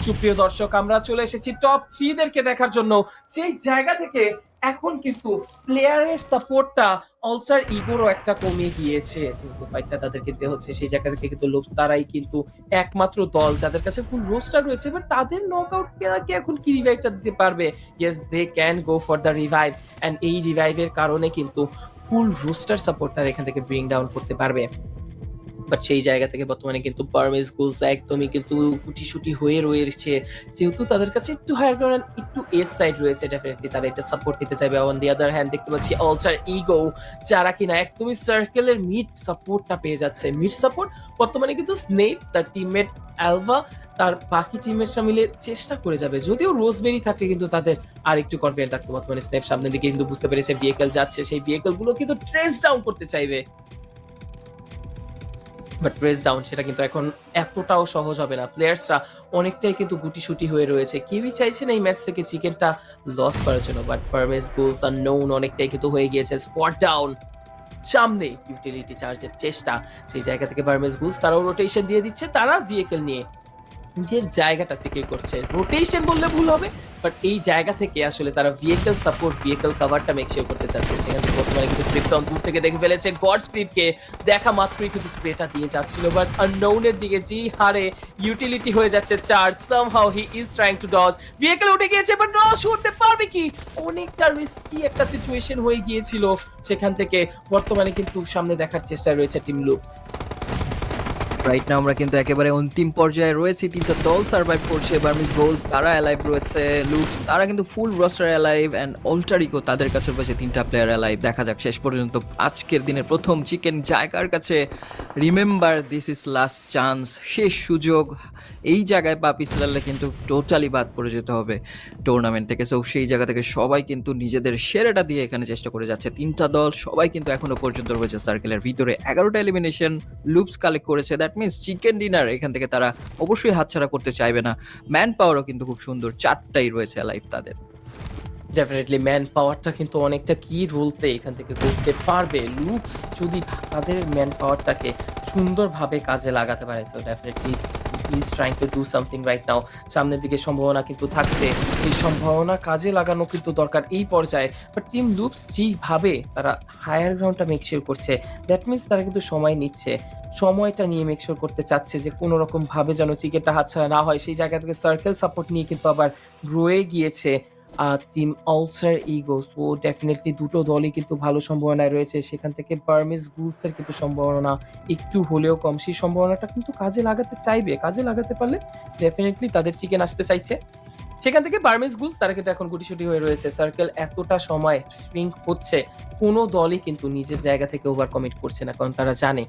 সুপ্রিয় দর্শক, আমরা চলে এসেছি টপ 3 দেরকে দেখার জন্য। সেই জায়গা থেকে এখন কিন্তু প্লেয়ারের সাপোর্টটা আলচার ইগোরও একটা কমে গিয়েছে। যেহেতু ফাইটটা তাদেরকে দেয়া হচ্ছে, সেই জায়গা থেকে কিন্তু লুপস তারাই কিন্তু একমাত্র দল যাদের কাছে ফুল রোস্টার রয়েছে। বাট তাদের নকআউট কে এখন কি রিভাইভটা দিতে পারবে? Yes, they can go for the revive, and এই রিভাইভের কারণে কিন্তু ফুল রোস্টার সাপোর্ট তারা এখান থেকে ব্রিং ডাউন করতে পারবে। বাট সেই জায়গা থেকে বর্তমানে কিন্তু বার্মিজ গুলস একদমই কিন্তু গুটি-সুটি হয়ে রয়েছে। যেহেতু তাদের কাছে একটু হায়ার গ্রাউন্ড, একটু এজ সাইড রয়েছে, ডেফিনিটলি তারা এটা সাপোর্ট নিতে চাইবে। অন দি আদার হ্যান্ড দেখতে পাচ্ছি আলচার ইগো, যারা কিনা একদমই সার্কেলের মিড সাপোর্টটা পেয়ে যাচ্ছে। মিড সাপোর্ট বর্তমানে কিন্তু স্নেপ, তার টিমমেট অ্যালভা, তার বাকি টিমমেটরা মিলে চেষ্টা করে যাবে। যদিও রোজবেরি থাকলে কিন্তু তাদের আর একটু কনফিডেন্ট থাকতো। বর্তমানে স্নেপ সামনের দিকে কিন্তু বুঝতে পেরেছে ভেহিকল যাচ্ছে, সেই ভেহিকল গুলো কিন্তু ট্রেস ডাউন করতে চাইবে। বাট প্রেস ডাউন সেটা কিন্তু এখন এতটাও সহজ হবে না। প্লেয়ার্সরা অনেকটাই কিন্তু গুটি-সুটি হয়ে রয়েছে। কেউই চাইছে না এই ম্যাচ থেকে চিকেনটা লস করার জন্য। বাট পারভেজ গোলস আননোন অনেকটাই কিন্তু হয়ে গিয়েছে। স্পট ডাউন, সামনে ইউটিলিটি চার্জের চেষ্টা। সেই জায়গা থেকে বার্মেজ গুলস তারাও রোটেশন দিয়ে দিচ্ছে। তারা ভেহিকল নিয়ে নিজের জায়গাটা সিকিউর করছে। রোটেশন বললে ভুল হবে, বাট এই জায়গা থেকে আসলে তারা ভেহিকল সাপোর্ট, ভেহিকল কভারটা মেক শিওর করতে চাচ্ছে। সেখান থেকে বর্তমানে কিন্তু ক্রিপ্টন দূর থেকে দেখে ফেলেছে। গড স্পিডকে দেখা মাত্রই কিন্তু স্প্রেটা দিয়ে যাচ্ছিল, বাট আননোনের দিকে যে হারে ইউটিলিটি হয়ে যাচ্ছে charge, somehow he is trying to dodge. Vehicle উঠে গিয়েছে, বাট ডজ করতে পারবে কি? অনেকটা রিস্কি একটা সিচুয়েশন হয়ে গিয়েছিল। সেখান থেকে বর্তমানে কিন্তু সামনে দেখার চেষ্টা রয়েছে টিম লুপস। রাইট নাও আমরা কিন্তু একেবারে অন্তিম পর্যায়ে রয়েছি। তিনটা দল সার্ভাইভ করছে। বার্মিজ গোলস তারা অ্যালাইভ রয়েছে, লুপস তারা কিন্তু ফুল রোস্টার অ্যালাইভ, অ্যান্ড অল্টারিকো তাদের কাছে রয়েছে তিনটা প্লেয়ার অ্যালাইভ। দেখা যাক শেষ পর্যন্ত আজকের দিনের প্রথম চিকেন জায়গার কাছে। Remember this is last chance, শেষ সুযোগ। এই জায়গায় পা পিছলালে কিন্তু টোটালি বাদ পড়ে যেতে হবে টুর্নামেন্ট থেকে। সো সেই জায়গা থেকে সবাই কিন্তু নিজেদের সেরাটা দিয়ে এখানে চেষ্টা করে যাচ্ছে। তিনটা দল সবাই কিন্তু এখনো পর্যন্ত রয়েছে সার্কেলের ভিতরে। 11টা এলিমিনেশন লুপস কালেক্ট করেছে। দ্যাট মিনস চিকেন ডিনার এখান থেকে তারা অবশ্যই হাতছাড়া করতে চাইবে না। ম্যান পাওয়ারও কিন্তু খুব সুন্দর, 4টাই রয়েছে লাইভ তাদের। ডেফিনেটলি ম্যান পাওয়ারটা কিন্তু অনেকটা কি রোল প্লে এখান থেকে করতে পারবে লুপস যদি তাদের ম্যান পাওয়ারটাকে সুন্দরভাবে কাজে লাগাতে পারে। So definitely is trying to do something right now. সামনের দিকে সম্ভাবনা কিন্তু থাকছে, এই সম্ভাবনা কাজে লাগানো কিন্তু দরকার এই পর্যায়ে। বাট টিম লুপস যেইভাবে তারা হায়ার গ্রাউন্ডটা মেকশিওর করছে, দ্যাট মিনস তারা কিন্তু সময় নিচ্ছে, সময়টা নিয়ে মেকশিওর করতে চাচ্ছে যে কোনো রকম ভাবে যেন চিকেনটা হাতছাড়া না হয়। সেই জায়গা থেকে সার্কেল সাপোর্ট নিয়ে কিন্তু আবার রয়ে গিয়েছে টিম আলচার ইগো। সো ডেফিনিটলি দুটো দলই কিন্তু ভালো সম্ভাবনায় রয়েছে। সেখান থেকে বার্মিজ গুলস এর কিন্তু সম্ভাবনা একটু হলেও কম। সেই সম্ভাবনাটা কিন্তু কাজে লাগাতে চাইবে। কাজে লাগাতে পারলে ডেফিনিটলি তাদের চিকেন আসতে চাইছে। সেখান থেকে বার্মিজ গুলস তারা কিন্তু এখন গুটিসুটি হয়ে রয়েছে। সার্কেল এতটা সময় শ্রিঙ্ক হচ্ছে, কোনো দলই কিন্তু নিজের জায়গা থেকে ওভার কমিট করছে না। কারণ তারা জানে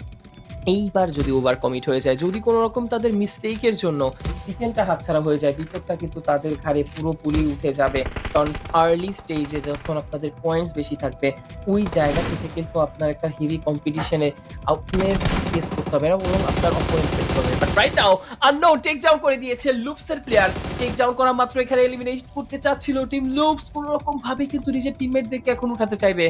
এইবার যদি ওভার কমিট হয়ে যায়, যদি কোনো রকম তাদের মিস্টেকের জন্য চিকেনটা হাতছাড়া হয়ে যায়, বিপদটা কিন্তু তাদের ঘাড়ে পুরোপুরি উঠে যাবে। কারণ আর্লি স্টেজে যখন আপনাদের পয়েন্টস বেশি থাকবে, ওই জায়গা থেকে কিন্তু আপনার একটা হেভি কম্পিটিশনে আপনার ফেস করতে হবে না, বরং আপনার অপোনেন্ট ফেস করবে। But right now unknown take down করে দিয়েছে লুপসের প্লেয়ার। টেক ডাউন করা মাত্র এখানে এলিমিনেট করতে চাচ্ছিল টিম লুপস। কোনো রকম ভাবে কিন্তু নিজের টিমমেটদেরকে এখন উঠাতে চাইবে।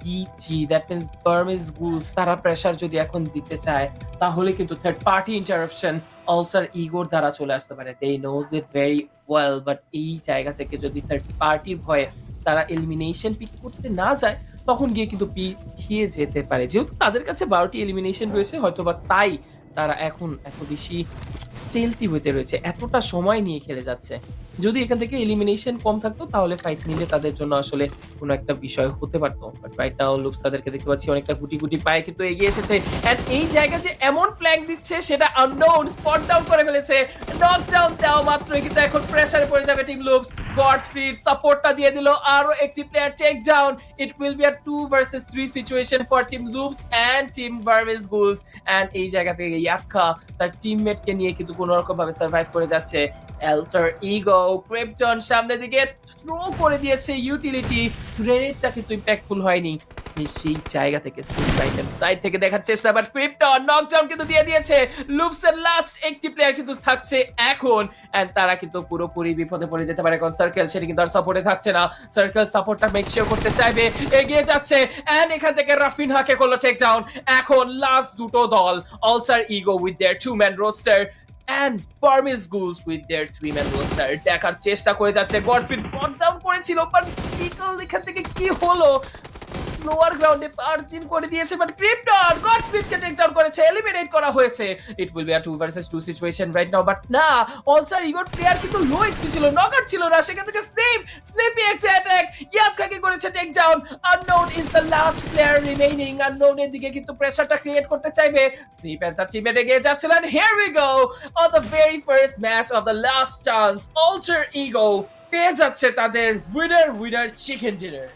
PG that means Burmese Ghouls তারা প্রেসার যদি এখন দিতে চায়, তাহলে কিন্তু থার্ড পার্টি ইন্টারাপশন আলচার ইগোর দ্বারা চলে আসতে পারে। They know it very well. But এই জায়গা থেকে যদি থার্ড পার্টির ভয়ে তারা এলিমিনেশন পিক করতে না যায়, তখন গিয়ে কিন্তু পিছিয়ে যেতে পারে। যেহেতু তাদের কাছে 12টি এলিমিনেশন রয়েছে, হয়তোবা তাই তারা এখন এত বেশি স্টেলথি হতে রয়েছে, এতটা সময় নিয়ে খেলে যাচ্ছে। যদি এখান থেকে এলিমিনেশন কম থাকতো, তাহলে ফাইট নিলে তাদের জন্য আসলে কোনো একটা বিষয় হতে পারতো। বাট রাইট নাও লুপস তাদেরকে দেখতে পাচ্ছি অনেকটা গুটি গুটি পায়ে কিন্তু এগিয়ে এসেছে। এন্ড এই জায়গায় যে এমন ফ্ল্যাঙ্ক দিচ্ছে সেটা আননোন স্পট ডাউন করে ফেলেছে। নক ডাউন দেওয়া মাত্রই কিন্তু এখন প্রেসারে পড়ে যাবে টিম লুপস। গড স্পিড সাপোর্টটা দিয়ে দিল, আরো একটি player take down. It will be a 2 versus 3 situation for team loops and team Burmese ghouls. And এই জায়গা থেকে ইয়াক্কা তার টিমমেটকে নিয়ে কিন্তু কোনো রকম ভাবে সার্ভাইভ করে যাচ্ছে। আলটার ইগো ক্রিপ্টন সামনের দিকে থ্রো করে দিয়েছে ইউটিলিটি, গ্রেনেডটা কিন্তু ইম্প্যাক্টফুল হয়নি। সেই জায়গা থেকে সাইড থেকে দেখার চেষ্টা, বাট ক্রিপ্টন নকডাউন কিন্তু দিয়ে দিয়েছে। লুপসের লাস্ট একটি প্লেয়ার কিন্তু থাকছে এখন, এন্ড তারা কিন্তু পুরোপুরি বিপদে পড়ে যেতে পারে। কারণ সার্কেল সেটা কিন্তু আর সাপোর্টে থাকছে না। সার্কেল সাপোর্টটা মেক শিওর করতে চাইবে, এগিয়ে যাচ্ছে, এন্ড এখান থেকে রাফিনহাকে করলো টেক ডাউন। এখন লাস্ট দুটো দল আলচার ego with their 2 man roster and Burmese Ghouls with their 3-man roster দেখার চেষ্টা করে যাচ্ছে। গডস্পিড বট ডাউন করেছিল, বাট ইগল এখান থেকে কি হলো? লোয়ার গ্রাউন্ডে পার্চিন করে দিয়েছে, বাট ক্রিপ্টন গডস্পিডকে টেক ডাউন করেছে, এলিমিনেট করা হয়েছে। ইট will be a 2 versus 2 situation right now, but না, অলসার ইগোর প্লেয়ার কিন্তু লো এক্সপি ছিল, নকআউট ছিল না। সেখান থেকে স্নেপি একটা অ্যাটাক, ইয়াতকাকে করেছে take down. Unknown is the last player remaining. আননোনের দিকে কিন্তু প্রেসারটা ক্রিয়েট করতে চাইবে। স্নিপ এন্ড তার টিমমেট এগিয়ে যাচ্ছিলেন। Here we go on the very first match of the last chance. অলসার ইগো পেয়ে যাচ্ছে তাদের উইনার চিকেন ডিনার।